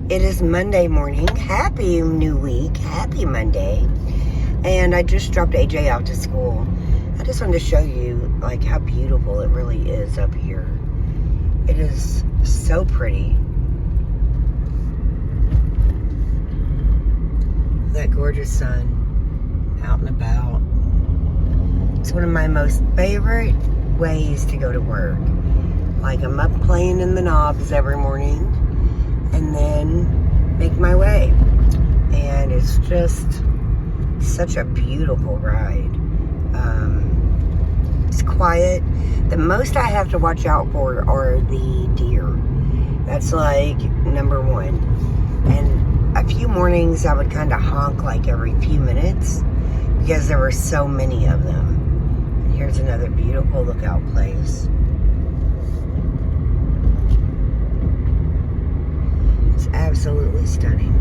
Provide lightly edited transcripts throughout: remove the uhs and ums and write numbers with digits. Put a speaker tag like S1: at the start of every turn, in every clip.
S1: It is Monday morning. Happy new week. Happy Monday. And I just dropped AJ out to school. I just wanted to show you like how beautiful it really is up here. It is so pretty. That gorgeous sun out and about. It's one of my most favorite ways to go to work. Like I'm up playing in the knobs every morning and then make my way. And it's just such a beautiful ride. It's quiet. The most I have to watch out for are the deer. That's like number one. And a few mornings I would kind of honk like every few minutes because there were so many of them. And here's another beautiful lookout place. It's absolutely stunning.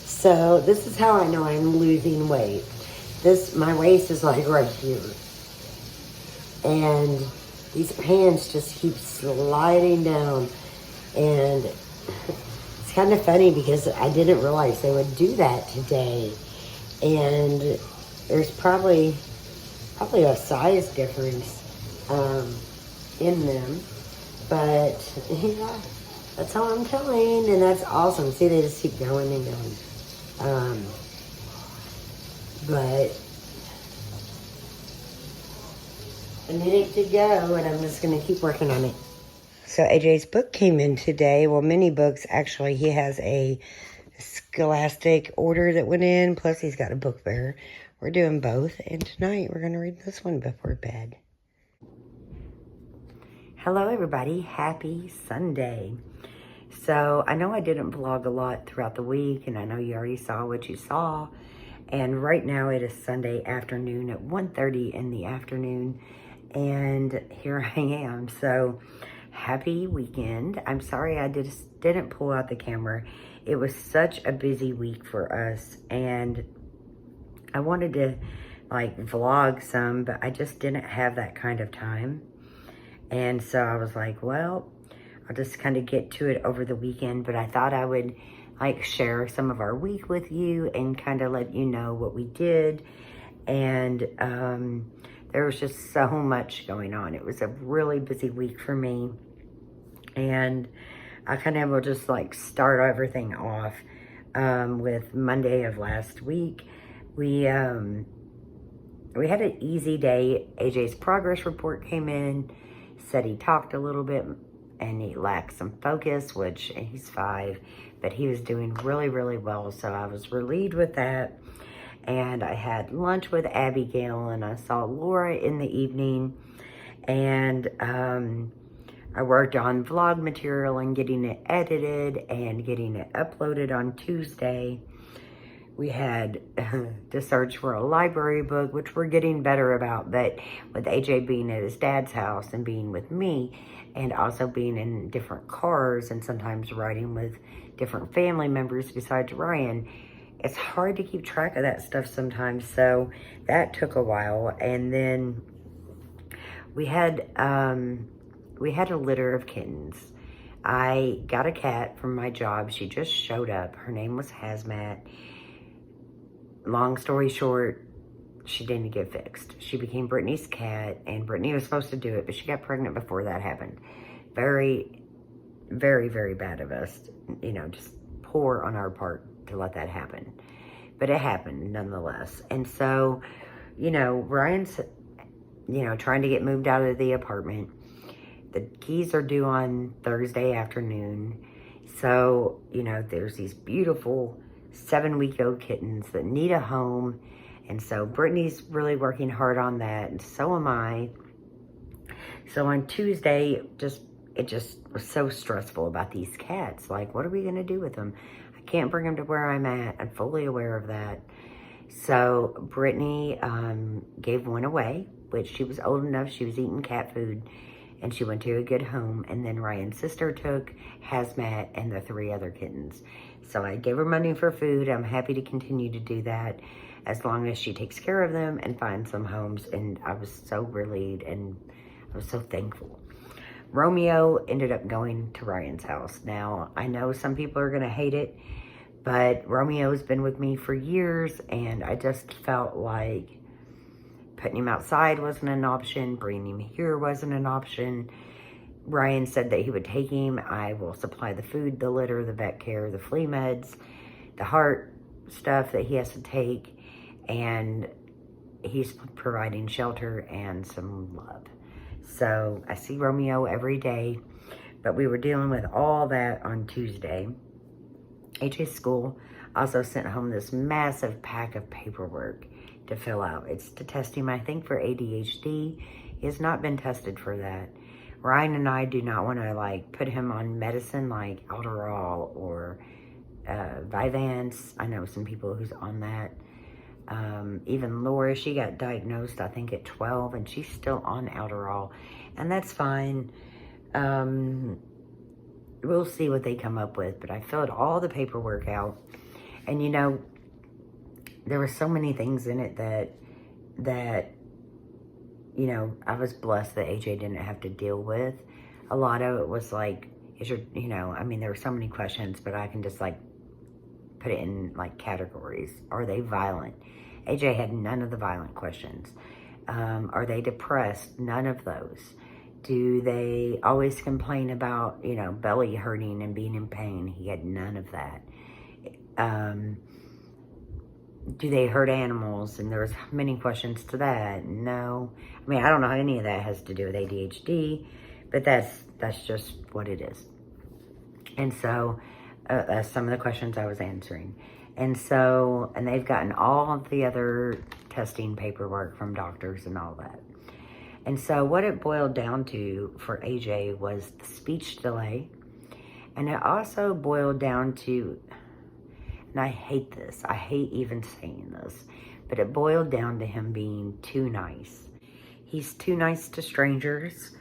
S1: So this is how I know I'm losing weight. My waist is like right here. And these pants just keep sliding down. And it's kind of funny because I didn't realize they would do that today. And there's probably a size difference in them. But yeah, that's how I'm telling. And that's awesome. See, they just keep going and going. But I need it to go, and I'm just going to keep working on it. So AJ's book came in today. Well, mini books, actually. He has a Scholastic order that went in, plus he's got a book fair. We're doing both, and tonight we're going to read this one before bed. Hello, everybody. Happy Sunday. So I know I didn't vlog a lot throughout the week, and I know you already saw what you saw. And right now it is Sunday afternoon at 1:30 in the afternoon, and here I am. So happy weekend. I'm sorry I didn't pull out the camera. It was such a busy week for us, and I wanted to like vlog some, but I just didn't have that kind of time. And so I was like, well, I'll just kind of get to it over the weekend, but I thought I would like share some of our week with you and kind of let you know what we did. And there was just so much going on. It was a really busy week for me. And I kind of will just like start everything off with Monday of last week. We had an easy day. AJ's progress report came in, said he talked a little bit and he lacked some focus, which he's 5, but he was doing really, really well. So I was relieved with that. And I had lunch with Abigail, and I saw Laura in the evening. And I worked on vlog material and getting it edited and getting it uploaded on Tuesday. We had to search for a library book, which we're getting better about, but with AJ being at his dad's house and being with me, and also being in different cars and sometimes riding with different family members besides Ryan, it's hard to keep track of that stuff sometimes. So that took a while. And then we had a litter of kittens. I got a cat from my job. She just showed up. Her name was Hazmat. Long story short, she didn't get fixed. She became Brittany's cat, and Brittany was supposed to do it, but she got pregnant before that happened. Very, very, very bad of us. You know, just poor on our part to let that happen. But it happened nonetheless. And so, you know, Ryan's, you know, trying to get moved out of the apartment. The keys are due on Thursday afternoon. So, you know, there's these beautiful 7-week-old kittens that need a home. And so Brittany's really working hard on that, and so am I. So on Tuesday, it just was so stressful about these cats. Like, what are we going to do with them? I can't bring them to where I'm at. I'm fully aware of that. So Brittany gave one away, which she was old enough. She was eating cat food, and she went to a good home. And then Ryan's sister took Hazmat and the 3 other kittens. So I gave her money for food. I'm happy to continue to do that as long as she takes care of them and finds some homes. And I was so relieved, and I was so thankful. Romeo ended up going to Ryan's house. Now, I know some people are going to hate it, but Romeo's been with me for years, and I just felt like putting him outside wasn't an option. Bringing him here wasn't an option. Ryan said that he would take him. I will supply the food, the litter, the vet care, the flea meds, the heart stuff that he has to take, and he's providing shelter and some love. So I see Romeo every day, but we were dealing with all that on Tuesday. AJ's school also sent home this massive pack of paperwork to fill out. It's to test him, I think, for ADHD. He has not been tested for that. Ryan and I do not want to, like, put him on medicine like Adderall or Vyvanse. I know some people who's on that. Even Laura, she got diagnosed, I think, at 12, and she's still on Adderall, and that's fine. We'll see what they come up with, but I filled all the paperwork out, and, you know, there were so many things in it that, you know, I was blessed that AJ didn't have to deal with. A lot of it was like, you know, I mean, there were so many questions, but I can just, like, put it in, like, categories. Are they violent? AJ had none of the violent questions. Are they depressed? None of those. Do they always complain about, you know, belly hurting and being in pain? He had none of that. Do they hurt animals? And there was many questions to that. No. I mean, I don't know how any of that has to do with ADHD, but that's just what it is. And so, some of the questions I was answering. And so, and they've gotten all of the other testing paperwork from doctors and all that. And so what it boiled down to for AJ was the speech delay. And it also boiled down to, and I hate this, I hate even saying this, but it boiled down to him being too nice. He's too nice to strangers.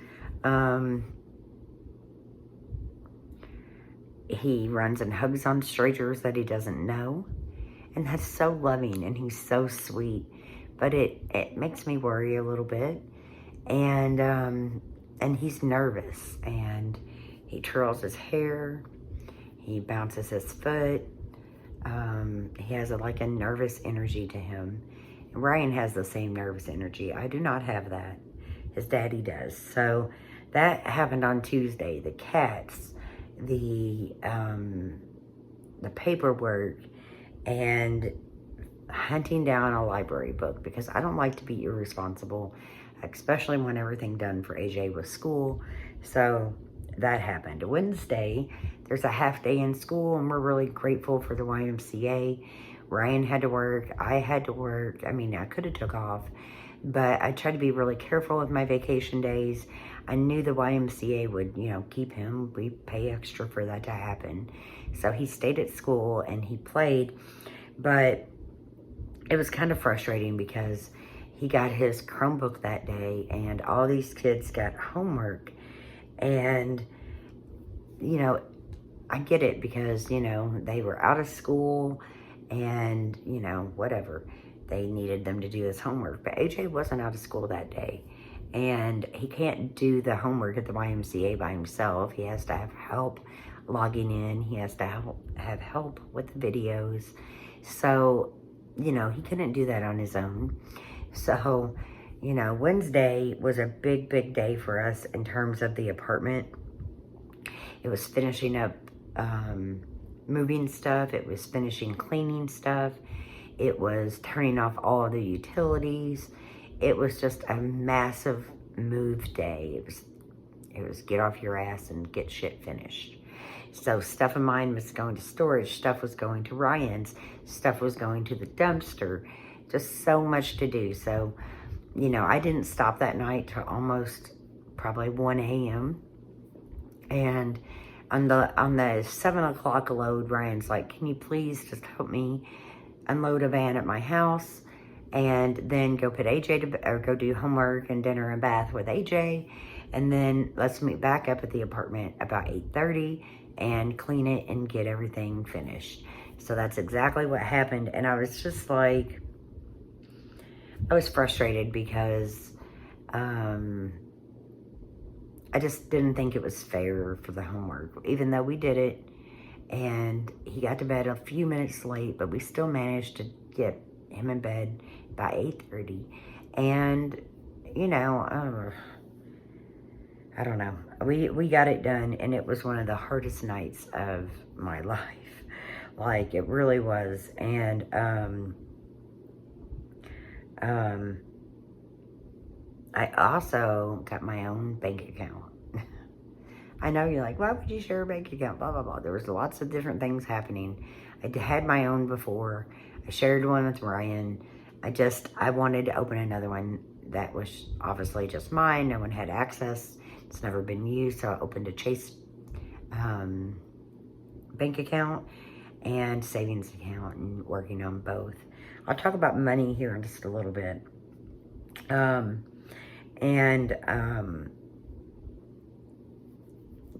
S1: He runs and hugs on strangers that he doesn't know. And that's so loving, and he's so sweet. But it makes me worry a little bit. And he's nervous, and he twirls his hair. He bounces his foot. He has like a nervous energy to him. And Ryan has the same nervous energy. I do not have that. His daddy does. So that happened on Tuesday. The cats, the paperwork, and hunting down a library book, because I don't like to be irresponsible, especially when everything done for AJ was school. So that happened. Wednesday, there's a half day in school, and we're really grateful for the YMCA. Ryan had to work. I had to work. I mean, I could have took off, but I tried to be really careful with my vacation days. I knew the YMCA would, you know, keep him. We pay extra for that to happen. So he stayed at school and he played, but it was kind of frustrating because he got his Chromebook that day and all these kids got homework. And, you know, I get it because, you know, they were out of school and, you know, whatever. They needed them to do his homework. But AJ wasn't out of school that day. And he can't do the homework at the YMCA by himself. He has to have help logging in. He has to have help with the videos. So, you know, he couldn't do that on his own. So, you know, Wednesday was a big, big day for us in terms of the apartment. It was finishing up moving stuff. It was finishing cleaning stuff. It was turning off all of the utilities. It was just a massive move day. It was get off your ass and get shit finished. So stuff of mine was going to storage. Stuff was going to Ryan's. Stuff was going to the dumpster. Just so much to do. So, you know, I didn't stop that night till almost probably 1 a.m. And on the 7 o'clock load, Ryan's like, can you please just help me unload a van at my house and then go put AJ to, or go do homework and dinner and bath with AJ. And then let's meet back up at the apartment about 8:30 and clean it and get everything finished. So that's exactly what happened. And I was just like, I was frustrated because I just didn't think it was fair for the homework, even though we did it. And he got to bed a few minutes late, but we still managed to get him in bed by 8:30. And, you know, I don't know. We got it done, and it was one of the hardest nights of my life. Like, it really was. And, I also got my own bank account. I know you're like, why would you share a bank account? Blah, blah, blah. There was lots of different things happening. I had my own before. I shared one with Ryan. I wanted to open another one that was obviously just mine. No one had access. It's never been used. So I opened a Chase bank account and savings account, and working on both. I'll talk about money here in just a little bit.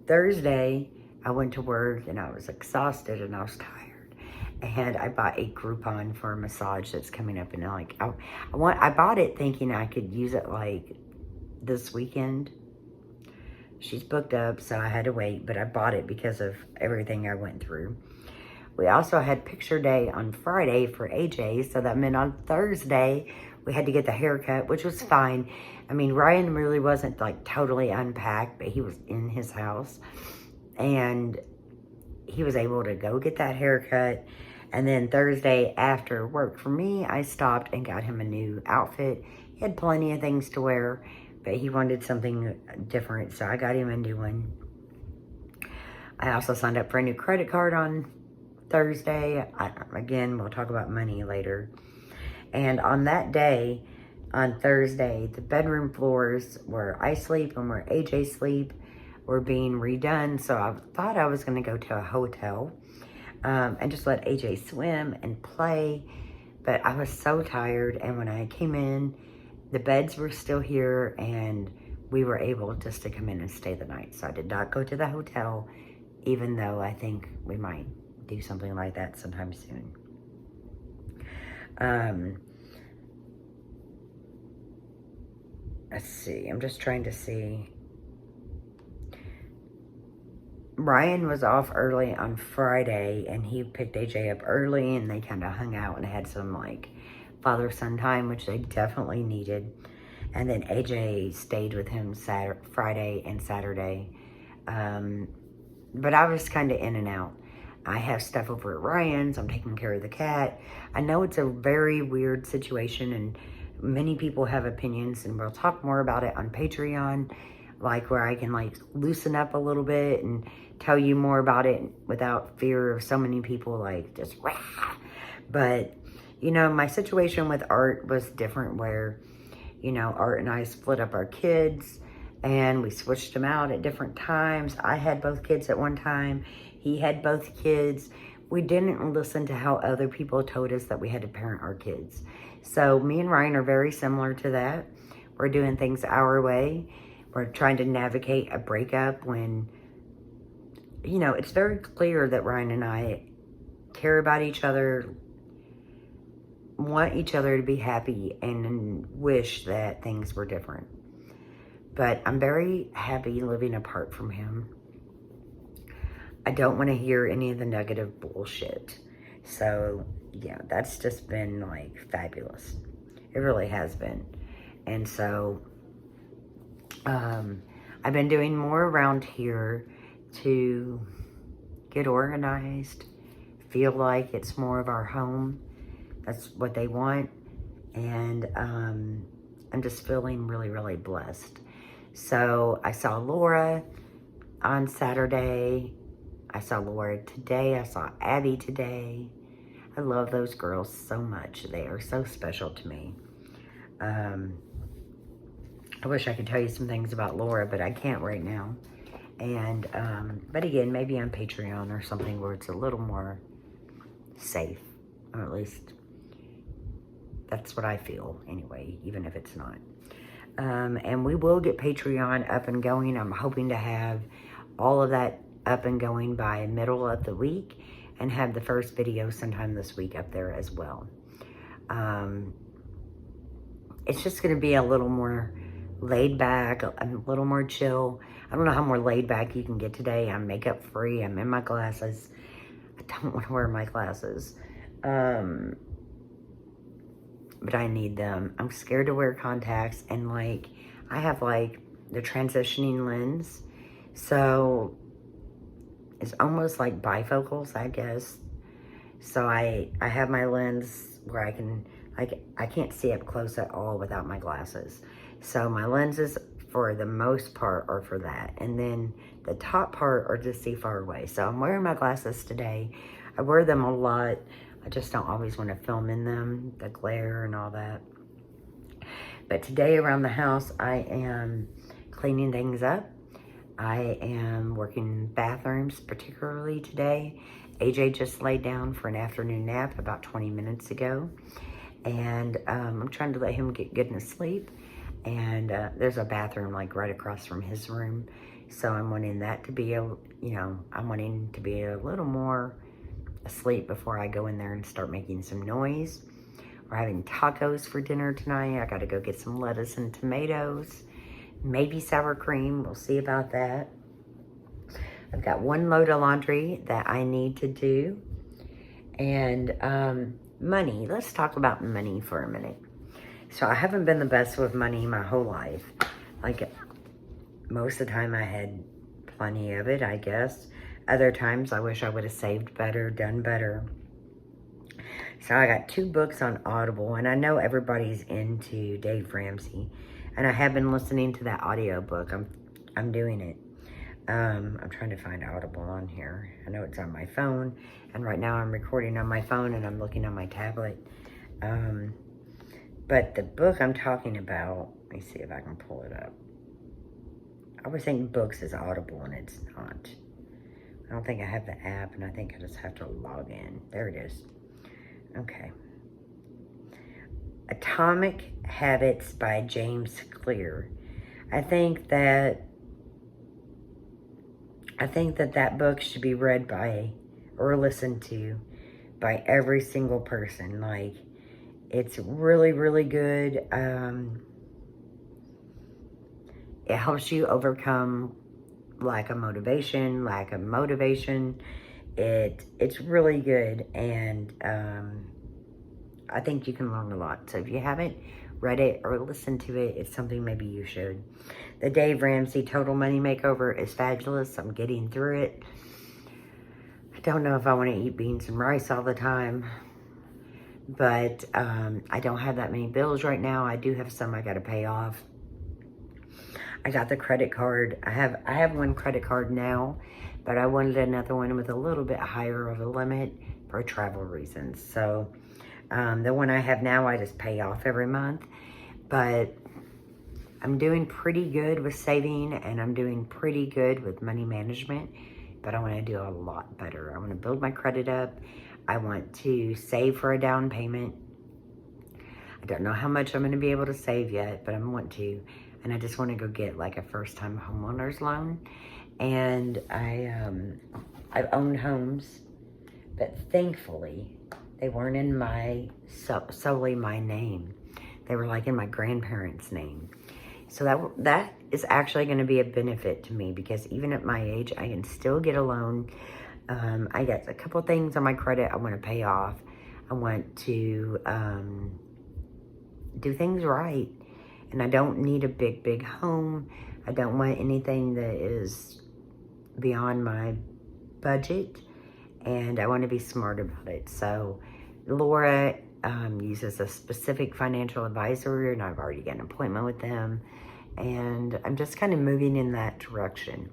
S1: Thursday, I went to work and I was exhausted and I was tired. And I bought a Groupon for a massage that's coming up, and I bought it thinking I could use it like this weekend. She's booked up, so I had to wait, but I bought it because of everything I went through. We also had picture day on Friday for AJ, so that meant on Thursday we had to get the haircut, which was fine. I mean, Ryan really wasn't like totally unpacked, but he was in his house, and he was able to go get that haircut. And then Thursday after work for me, I stopped and got him a new outfit. He had plenty of things to wear, but he wanted something different, so I got him a new one. I also signed up for a new credit card on Thursday. Again, we'll talk about money later. And on that day, on Thursday, the bedroom floors where I sleep and where AJ sleep were being redone. So I thought I was going to go to a hotel and just let AJ swim and play. But I was so tired. And when I came in, the beds were still here, and we were able just to come in and stay the night. So I did not go to the hotel, even though I think we might do something like that sometime soon. Let's see. I'm just trying to see. Ryan was off early on Friday, and he picked AJ up early, and they kind of hung out and had some like father-son time, which they definitely needed. And then AJ stayed with him Friday and Saturday. But I was kind of in and out. I have stuff over at Ryan's. I'm taking care of the cat. I know it's a very weird situation, and many people have opinions, and we'll talk more about it on Patreon, like where I can like loosen up a little bit and tell you more about it without fear of so many people like just rah. But, you know, my situation with Art was different, where, you know, Art and I split up our kids and we switched them out at different times. I had both kids at one time. He had both kids. We didn't listen to how other people told us that we had to parent our kids. So me and Ryan are very similar to that. We're doing things our way. We're trying to navigate a breakup when, you know, it's very clear that Ryan and I care about each other, want each other to be happy, and wish that things were different. But I'm very happy living apart from him. I don't want to hear any of the negative bullshit. So, yeah, that's just been, like, fabulous. It really has been. And so, I've been doing more around here to get organized, feel like it's more of our home. That's what they want. And I'm just feeling really, really blessed. So I saw Laura on Saturday. I saw Laura today. I saw Abby today. I love those girls so much. They are so special to me. I wish I could tell you some things about Laura, but I can't right now. And, but again, maybe on Patreon or something where it's a little more safe. Or at least that's what I feel anyway, even if it's not. And we will get Patreon up and going. I'm hoping to have all of that up and going by middle of the week, and have the first video sometime this week up there as well. It's just going to be a little more laid back, a little more chill. I don't know how more laid back you can get today. I'm makeup free. I'm in my glasses. I don't want to wear my glasses. But I need them. I'm scared to wear contacts, and like, I have like the transitioning lens. So it's almost like bifocals, I guess. So I have my lens where I can, like, I can't see up close at all without my glasses. So my lenses, for the most part, are for that. And then the top part are to see far away. So I'm wearing my glasses today. I wear them a lot. I just don't always want to film in them, the glare and all that. But today around the house, I am cleaning things up. I am working bathrooms, particularly today. AJ just laid down for an afternoon nap about 20 minutes ago. And I'm trying to let him get good in sleep. And there's a bathroom like right across from his room. So I'm wanting that to be, I'm wanting to be a little more asleep before I go in there and start making some noise. We're having tacos for dinner tonight. I got to go get some lettuce and tomatoes. Maybe sour cream. We'll see about that. I've got one load of laundry that I need to do. And money. Let's talk about money for a minute. So I haven't been the best with money my whole life. Like, most of the time I had plenty of it, I guess. Other times I wish I would have saved better, done better. So I got 2 books on Audible, and I know everybody's into Dave Ramsey. And I have been listening to that audiobook. I'm doing it. I'm trying to find Audible on here. I know it's on my phone, and right now I'm recording on my phone and I'm looking on my tablet. But the book I'm talking about, let me see if I can pull it up. I was thinking books is Audible, and it's not. I don't think I have the app, and I think I just have to log in. There it is. Okay. Atomic Habits by James Clear. I think that that book should be read by, or listened to, by every single person. Like, it's really, really good. It helps you overcome lack of motivation. It's really good, and I think you can learn a lot. So if you haven't read it or listened to it, it's something maybe you should. The Dave Ramsey Total Money Makeover is fabulous. I'm getting through it. I don't know if I want to eat beans and rice all the time, but I don't have that many bills right now. I do have some I got to pay off. I got the credit card. I have one credit card now, but I wanted another one with a little bit higher of a limit for travel reasons. So the one I have now, I just pay off every month. But I'm doing pretty good with saving, and I'm doing pretty good with money management. But I want to do a lot better. I want to build my credit up. I want to save for a down payment. I don't know how much I'm going to be able to save yet, but I want to. And I just want to go get like a first-time homeowner's loan. And I've owned homes, but thankfully they weren't in solely my name. They were like in my grandparents' name. So that is actually going to be a benefit to me, because even at my age, I can still get a loan. I got a couple things on my credit I want to pay off. I want to do things right. And I don't need a big, big home. I don't want anything that is beyond my budget. And I want to be smart about it. So Laura uses a specific financial advisor, and I've already got an appointment with them. And I'm just kind of moving in that direction.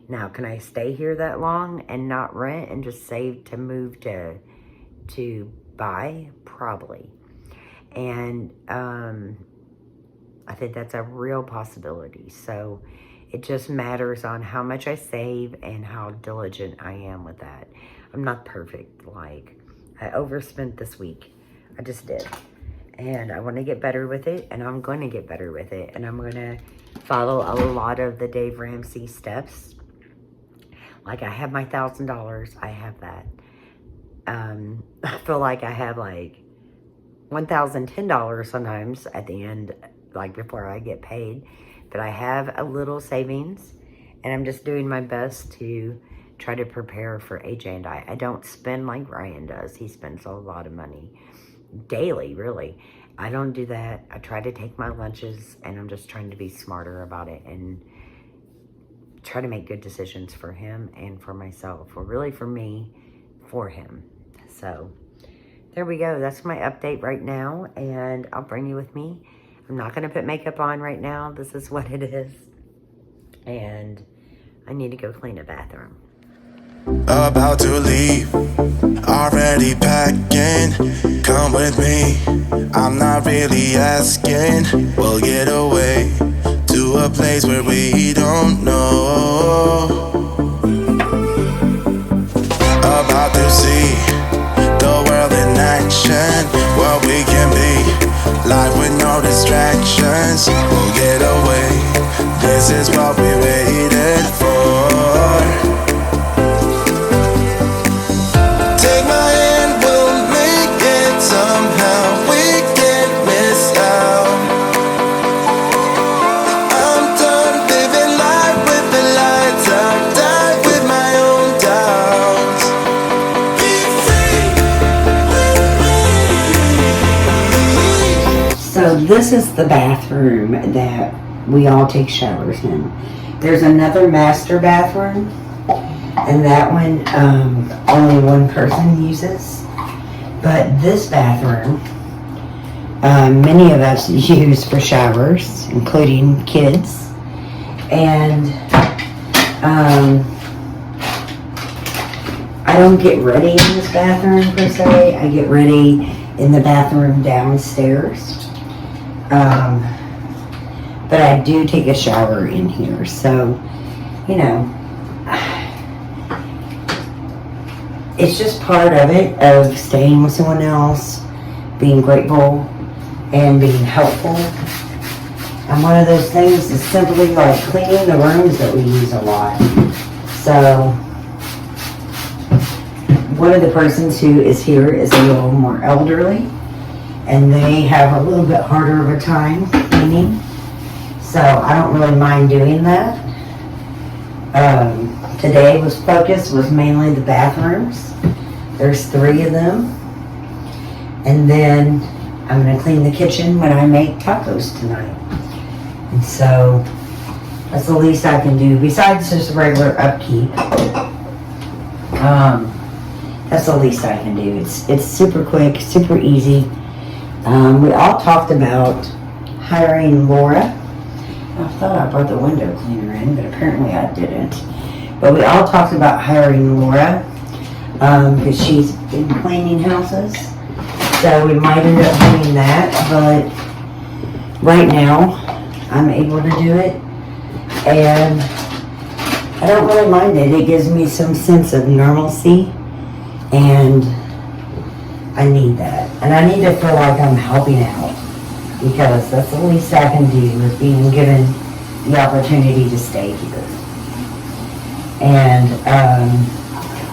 S1: Now, can I stay here that long and not rent and just save to move to buy? Probably. And I think that's a real possibility. So it just matters on how much I save and how diligent I am with that. I'm not perfect. Like, I overspent this week. I just did. And I want to get better with it, and I'm going to get better with it. And I'm going to follow a lot of the Dave Ramsey steps. Like, I have my $1,000. I have that. I feel like I have like $1,010 sometimes at the end, like before I get paid. But I have a little savings, And I'm just doing my best to try to prepare for AJ and I. I don't spend like Ryan does. He spends a lot of money daily, really. I don't do that. I try to take my lunches, and I'm just trying to be smarter about it and try to make good decisions for him and for myself, or really for me, for him. So there we go. That's my update right now, and I'll bring you with me. I'm not going to put makeup on right now. This is what it is. And I need to go clean a bathroom.
S2: About to leave, already packing. Come with me, I'm not really asking. We'll get away to a place where we don't know. About to see the world in action, what we can be, life with no distractions. We'll get away, this is what we waited for. Take my hand, we'll make it somehow. We can't miss out. I'm done living life with the lights out. Die with my own doubts. Be free.
S1: So this is the bathroom that we all take showers in. There's another master bathroom, and that one only one person uses. But this bathroom, many of us use for showers, including kids. And I don't get ready in this bathroom per se. I get ready in the bathroom downstairs. But I do take a shower in here. So, you know, it's just part of it, of staying with someone else, being grateful, and being helpful. And one of those things is simply like cleaning the rooms that we use a lot. So, one of the persons who is here is a little more elderly, and they have a little bit harder of a time cleaning. So, I don't really mind doing that. Today focus was mainly the bathrooms. There's 3 of them. And then I'm going to clean the kitchen when I make tacos tonight. And so that's the least I can do besides just regular upkeep. That's the least I can do. It's super quick, super easy. We all talked about hiring Laura. I thought I brought the window cleaner in, but apparently I didn't. But we all talked about hiring Laura because she's been cleaning houses. So we might end up doing that, but right now I'm able to do it. And I don't really mind it. It gives me some sense of normalcy, and I need that. And I need to feel like I'm helping out, because that's the least I can do, is being given the opportunity to stay here. And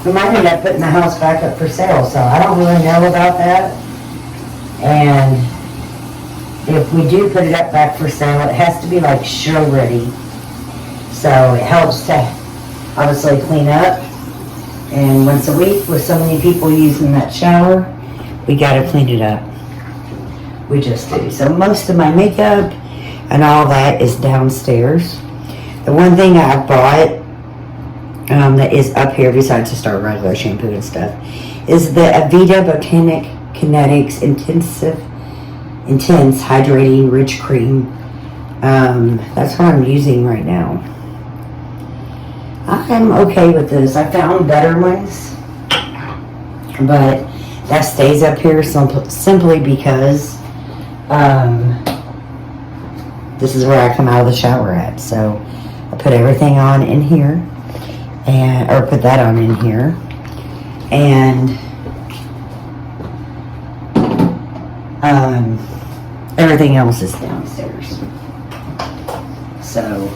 S1: we might end up putting the house back up for sale, so I don't really know about that. And if we do put it up back for sale, it has to be like show ready. So it helps to obviously clean up. And once a week, with so many people using that shower, we gotta clean it up. We just do. So most of my makeup and all that is downstairs. The one thing I bought that is up here, besides just our regular shampoo and stuff, is the Aveda Botanic Kinetics Intense Hydrating Rich Cream. That's what I'm using right now. I'm okay with this. I found better ones, but that stays up here simply because this is where I come out of the shower at. So I put everything on in here, or put that on in here, and everything else is downstairs. So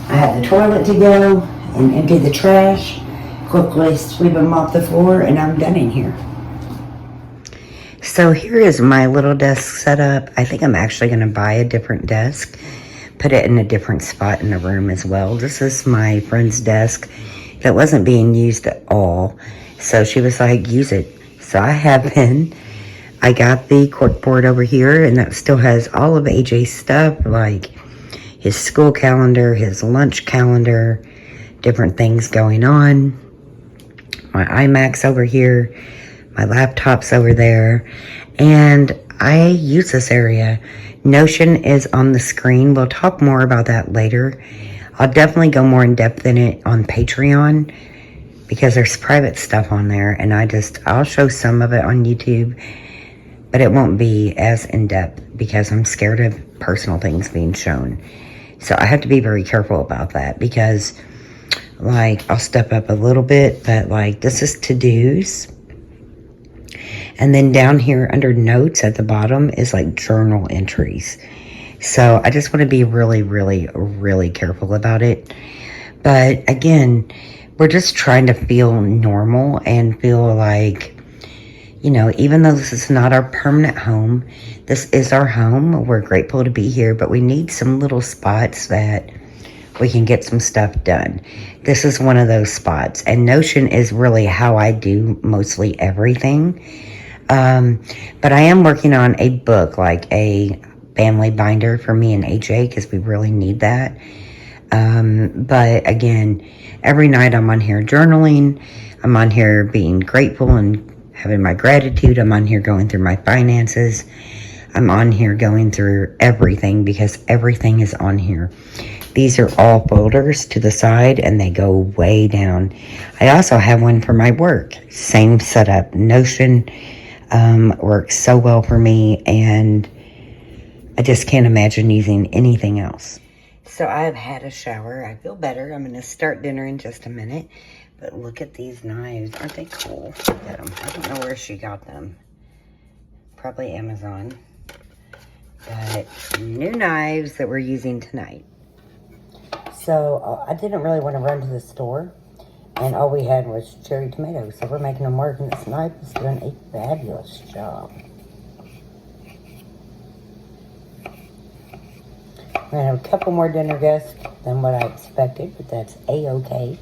S1: I have the toilet to go and empty the trash, quickly sweep and mop the floor, and I'm done in here. So here is my little desk set up. I think I'm actually going to buy a different desk put it in a different spot in the room as well. This is my friend's desk that wasn't being used at all. So she was like, use it. So I have been. I got the cork board over here, and that still has all of AJ's stuff, like his school calendar, his lunch calendar, different things going on. My iMac's over here, my laptop's over there, and I use this area. Notion is on the screen. We'll talk more about that later. I'll definitely go more in depth in it on Patreon because there's private stuff on there, and I'll show some of it on YouTube, but it won't be as in depth because I'm scared of personal things being shown. So I have to be very careful about that because, like, I'll step up a little bit, but like, this is to-dos. And then down here under notes at the bottom is like journal entries. So I just want to be really, really, really careful about it. But again, we're just trying to feel normal and feel like, you know, even though this is not our permanent home, this is our home. We're grateful to be here, but we need some little spots that we can get some stuff done. This is one of those spots. And Notion is really how I do mostly everything. But I am working on a book, like a family binder for me and AJ, because we really need that. But again, every night I'm on here journaling. I'm on here being grateful and having my gratitude. I'm on here going through my finances. I'm on here going through everything because everything is on here. These are all folders to the side and they go way down. I also have one for my work. Same setup. Notion works so well for me, and I just can't imagine using anything else. So I've had a shower. I feel better. I'm going to start dinner in just a minute. But look at these knives. Aren't they cool? Look at them. I don't know where she got them. Probably Amazon. But new knives that we're using tonight. So I didn't really want to run to the store. And all we had was cherry tomatoes. So we're making them work. And this knife is doing a fabulous job. We're going to have a couple more dinner guests than what I expected. But that's A-okay.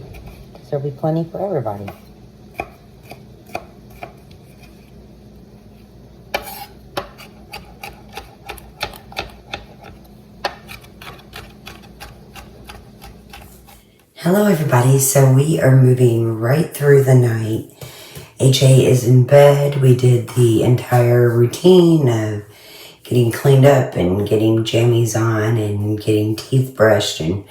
S1: There'll be plenty for everybody. Hello everybody, so we are moving right through the night. AJ is in bed. We did the entire routine of getting cleaned up and getting jammies on and getting teeth brushed and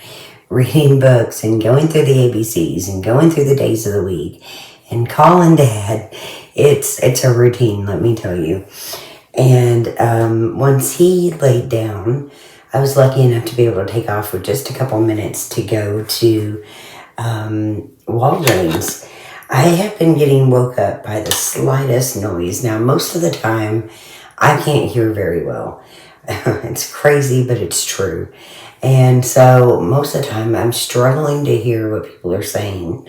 S1: reading books and going through the ABCs and going through the days of the week and calling Dad. It's a routine, let me tell you. And once he laid down, I was lucky enough to be able to take off for just a couple minutes to go to Walgreens. I have been getting woke up by the slightest noise. Now, most of the time, I can't hear very well. It's crazy, but it's true. And so most of the time I'm struggling to hear what people are saying.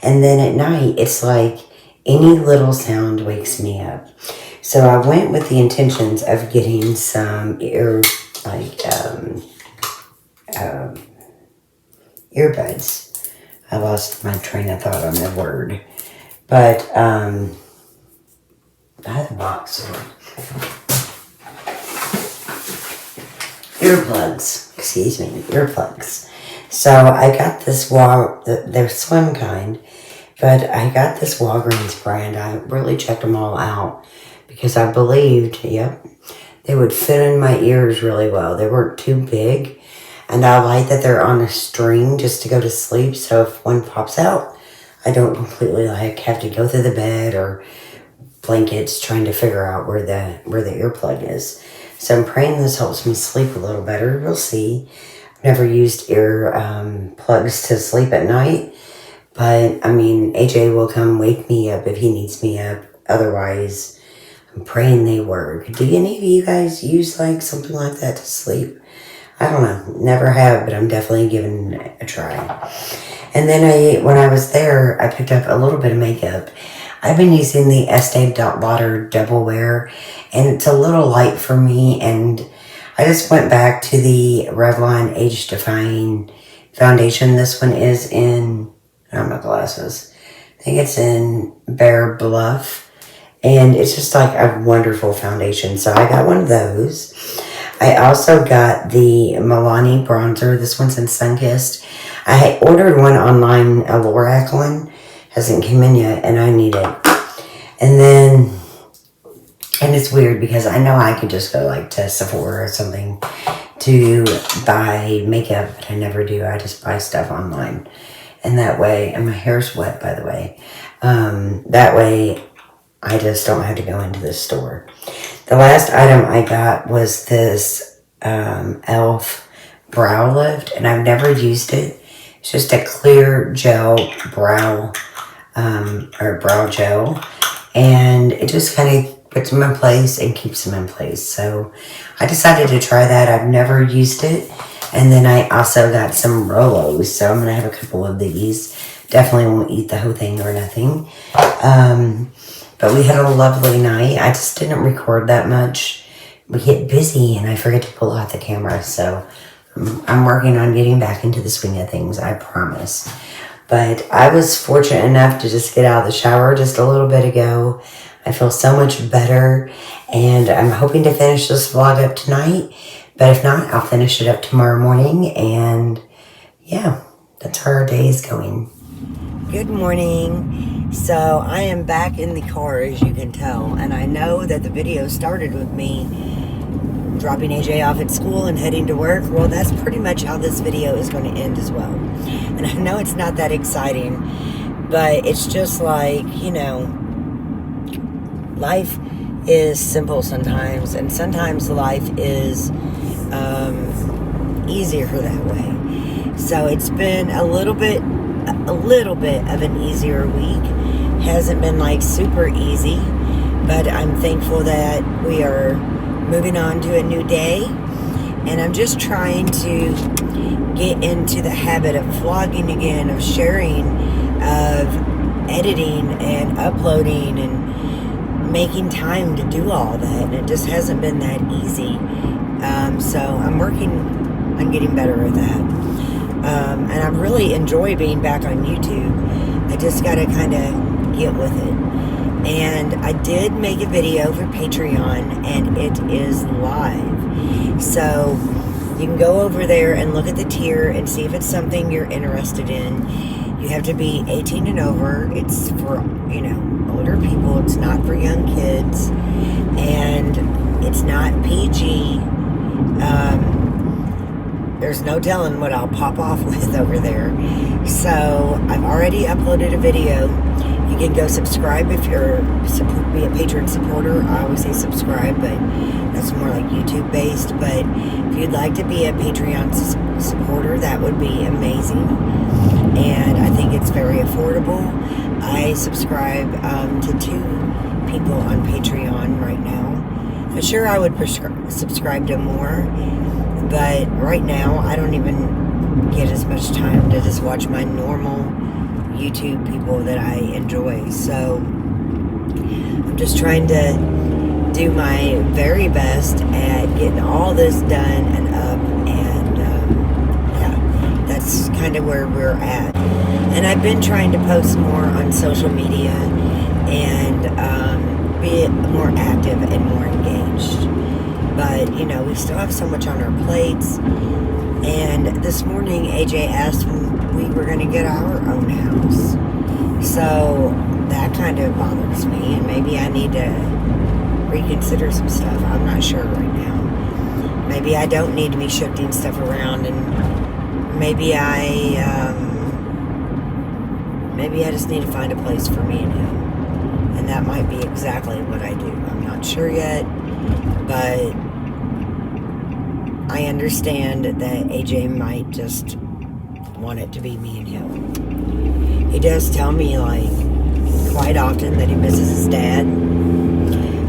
S1: And then at night, it's like any little sound wakes me up. So I went with the intentions of getting some earbuds. I lost my train of thought on the word. But I had the box. Earplugs. Excuse me, earplugs. So I got this they're slim kind, but I got this Walgreens brand. I really checked them all out because I believed, they would fit in my ears really well. They weren't too big, and I like that they're on a string just to go to sleep. So if one pops out, I don't completely have to go through the bed or blankets trying to figure out where the earplug is. So I'm praying this helps me sleep a little better. We'll see. I've never used ear plugs to sleep at night. But, I mean, AJ will come wake me up if he needs me up. Otherwise, I'm praying they work. Do any of you guys use, something like that to sleep? I don't know. Never have, but I'm definitely giving it a try. And then when I was there, I picked up a little bit of makeup. I've been using the Estee Lauder Double Wear, and it's a little light for me, and I just went back to the Revlon Age Defying foundation. This one is in, I don't know my glasses. I think it's in Bear Bluff. And it's just like a wonderful foundation. So I got one of those. I also got the Milani bronzer. This one's in Sunkissed. I ordered one online, a Lorac one. Hasn't come in yet, and I need it. And then, and it's weird because I know I could just go like to Sephora or something to buy makeup, but I never do. I just buy stuff online. And that way, and my hair's wet, by the way. That way, I just don't have to go into the store. The last item I got was this e.l.f. brow lift, and I've never used it. It's just a clear gel brow, or brow gel, and it just kind of puts them in place and keeps them in place. So I decided to try that. I've never used it. And then I also got some Rolos, so I'm going to have a couple of these. Definitely won't eat the whole thing or nothing. But we had a lovely night. I just didn't record that much. We get busy and I forget to pull out the camera. So I'm working on getting back into the swing of things, I promise. But I was fortunate enough to just get out of the shower just a little bit ago. I feel so much better. And I'm hoping to finish this vlog up tonight. But if not, I'll finish it up tomorrow morning. And yeah, that's how our day is going. Good morning. So I am back in the car, as you can tell, and I know that the video started with me dropping AJ off at school and heading to work. Well, that's pretty much how this video is going to end as well. And I know it's not that exciting, but it's just like, you know, life is simple sometimes, and sometimes life is easier that way. So it's been a little bit of an easier week. Hasn't been like super easy, but I'm thankful that we are moving on to a new day, and I'm just trying to get into the habit of vlogging again, of sharing, of editing and uploading and making time to do all that, and it just hasn't been that easy. So I'm working on getting better at that. And I really enjoy being back on YouTube. I just got to kind of get with it. And I did make a video for Patreon, and it is live. So you can go over there and look at the tier and see if it's something you're interested in. You have to be 18 and over. It's for, you know, older people. It's not for young kids. And it's not PG. There's no telling what I'll pop off with over there. So I've already uploaded a video. You can go subscribe if you're be a Patreon supporter. I always say subscribe, but that's more like YouTube based. But if you'd like to be a Patreon supporter, that would be amazing. And I think it's very affordable. I subscribe to 2 people on Patreon right now. I'm sure I would subscribe to more, but right now I don't even get as much time to just watch my normal YouTube people that I enjoy. So I'm just trying to do my very best at getting all this done and up, and yeah, that's kind of where we're at. And I've been trying to post more on social media and be more active and more engaged. But, you know, we still have so much on our plates. And this morning, AJ asked when we were going to get our own house. So that kind of bothers me. And maybe I need to reconsider some stuff. I'm not sure right now. Maybe I don't need to be shifting stuff around. And maybe I just need to find a place for me and him. And that might be exactly what I do. I'm not sure yet. But I understand that AJ might just want it to be me and him. He does tell me, like, quite often that he misses his dad.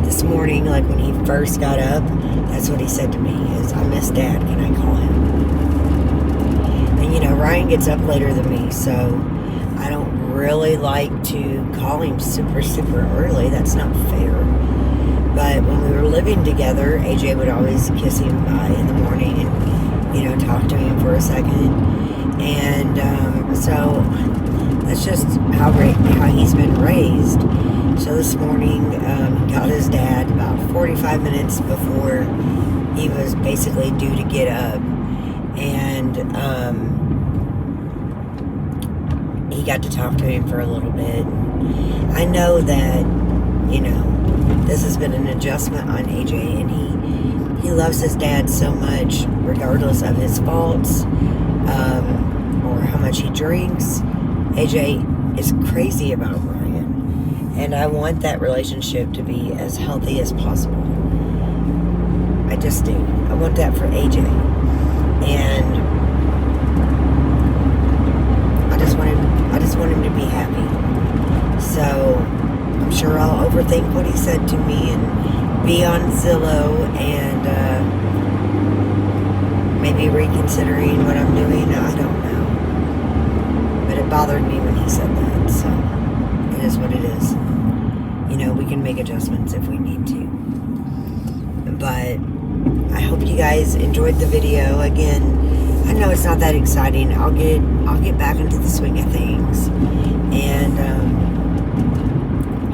S1: This morning, like, when he first got up, that's what he said to me, is, I miss Dad, can I call him? And, you know, Ryan gets up later than me, so I don't really like to call him super, super early. That's not fair. But when we were living together, AJ would always kiss him in the morning and, you know, talk to him for a second. And so that's just how he's been raised. So this morning, he got his dad about 45 minutes before he was basically due to get up. And he got to talk to him for a little bit. I know that, you know, this has been an adjustment on AJ, and he loves his dad so much, regardless of his faults or how much he drinks. AJ is crazy about Brian, and I want that relationship to be as healthy as possible. I just do. I want that for AJ, and I just want him to be happy. So I'm sure I'll overthink what he said to me and be on Zillow and maybe reconsidering what I'm doing. I don't know. But it bothered me when he said that. So it is what it is. You know, we can make adjustments if we need to. But I hope you guys enjoyed the video. Again, I know it's not that exciting. I'll get back into the swing of things. And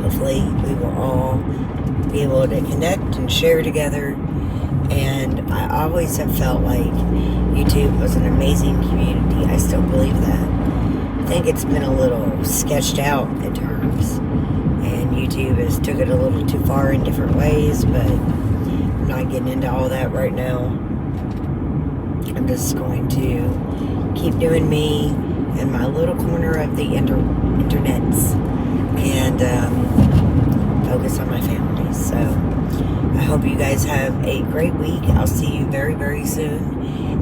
S1: hopefully we will all be able to connect and share together. And I always have felt like YouTube was an amazing community. I still believe that. I think it's been a little sketched out at times, and YouTube has took it a little too far in different ways, but I'm not getting into all that right now. I'm just going to keep doing me in my little corner of the internets and focus on my family. So I hope you guys have a great week. I'll see you very, very soon.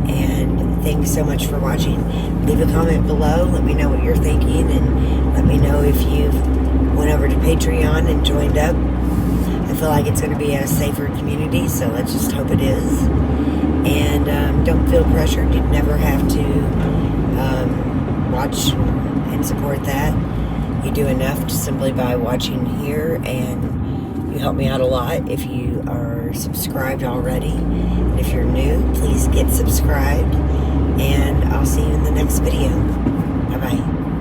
S1: And thanks so much for watching. Leave a comment below. Let me know what you're thinking, and let me know if you've went over to Patreon and joined up. I feel like it's going to be a safer community, so let's just hope it is. And don't feel pressured. You never have to watch and support that. You do enough just simply by watching here, and you help me out a lot if you are subscribed already. And if you're new, please get subscribed, and I'll see you in the next video. Bye-bye.